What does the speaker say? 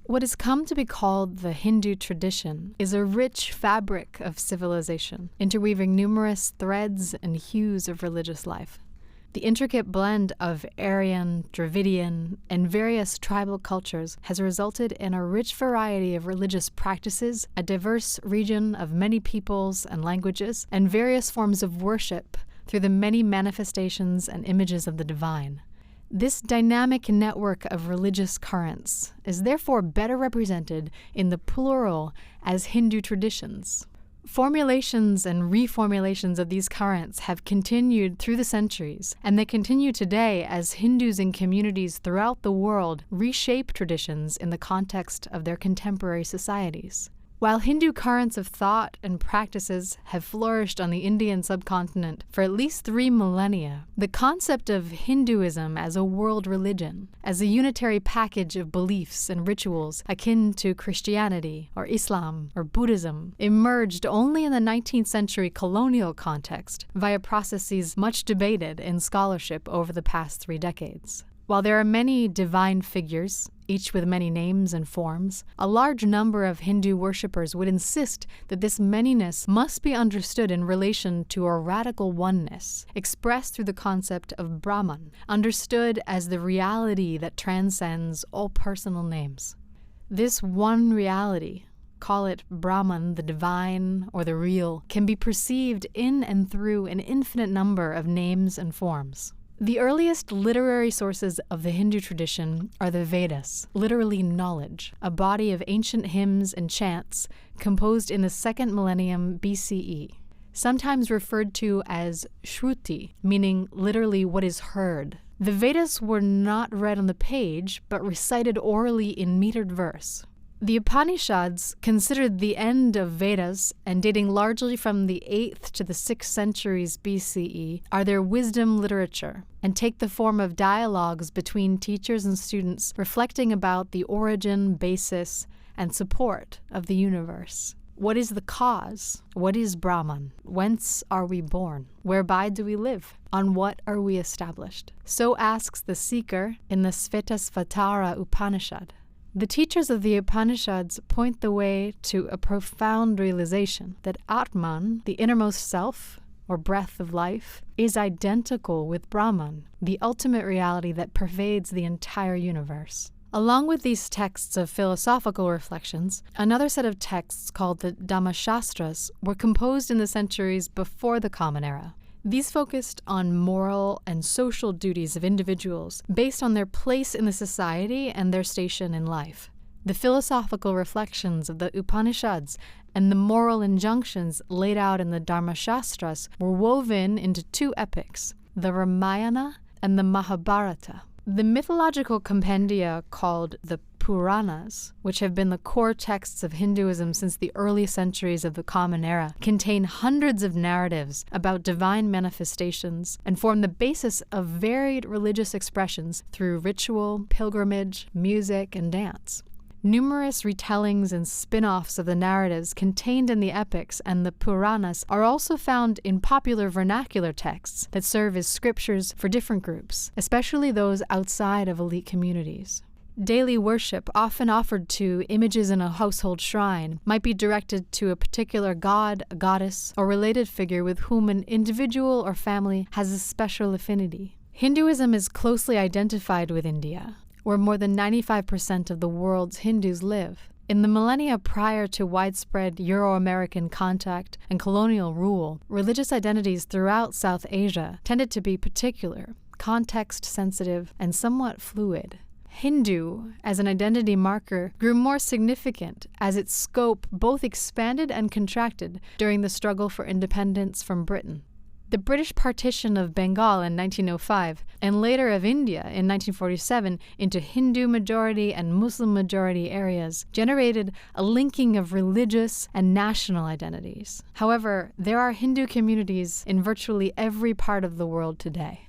What has come to be called the Hindu tradition is a rich fabric of civilization, interweaving numerous threads and hues of religious life. The intricate blend of Aryan, Dravidian, and various tribal cultures has resulted in a rich variety of religious practices, a diverse region of many peoples and languages, and various forms of worship through the many manifestations and images of the divine. This dynamic network of religious currents is therefore better represented in the plural as Hindu traditions. Formulations and reformulations of these currents have continued through the centuries, and they continue today as Hindus in communities throughout the world reshape traditions in the context of their contemporary societies. While Hindu currents of thought and practices have flourished on the Indian subcontinent for at least 3 millennia, the concept of Hinduism as a world religion, as a unitary package of beliefs and rituals akin to Christianity or Islam or Buddhism, emerged only in the 19th century colonial context via processes much debated in scholarship over the past 3 decades. While there are many divine figures, each with many names and forms, a large number of Hindu worshippers would insist that this manyness must be understood in relation to a radical oneness, expressed through the concept of Brahman, understood as the reality that transcends all personal names. This one reality, call it Brahman, the divine, or the real, can be perceived in and through an infinite number of names and forms. The earliest literary sources of the Hindu tradition are the Vedas, literally knowledge, a body of ancient hymns and chants composed in the 2nd millennium BCE, sometimes referred to as Shruti, meaning literally what is heard. The Vedas were not read on the page, but recited orally in metered verse. The Upanishads, considered the end of Vedas and dating largely from the 8th to the 6th centuries BCE, are their wisdom literature and take the form of dialogues between teachers and students reflecting about the origin, basis, and support of the universe. What is the cause? What is Brahman? Whence are we born? Whereby do we live? On what are we established? So asks the seeker in the Svetasvatara Upanishad. The teachers of the Upanishads point the way to a profound realization that Atman, the innermost self, or breath of life, is identical with Brahman, the ultimate reality that pervades the entire universe. Along with these texts of philosophical reflections, another set of texts called the Dhamma-shastras were composed in the centuries before the Common Era. These focused on moral and social duties of individuals based on their place in the society and their station in life. The philosophical reflections of the Upanishads and the moral injunctions laid out in the Dharma-shastras were woven into 2 epics, the Ramayana and the Mahabharata. The mythological compendia called the Puranas, which have been the core texts of Hinduism since the early centuries of the Common Era, contain hundreds of narratives about divine manifestations and form the basis of varied religious expressions through ritual, pilgrimage, music, and dance. Numerous retellings and spin-offs of the narratives contained in the epics and the Puranas are also found in popular vernacular texts that serve as scriptures for different groups, especially those outside of elite communities. Daily worship, often offered to images in a household shrine, might be directed to a particular god, a goddess, or related figure with whom an individual or family has a special affinity. Hinduism is closely identified with India, where more than 95% of the world's Hindus live. In the millennia prior to widespread Euro-American contact and colonial rule, religious identities throughout South Asia tended to be particular, context-sensitive, and somewhat fluid. Hindu, as an identity marker, grew more significant as its scope both expanded and contracted during the struggle for independence from Britain. The British partition of Bengal in 1905, and later of India in 1947 into Hindu-majority and Muslim-majority areas, generated a linking of religious and national identities. However, there are Hindu communities in virtually every part of the world today.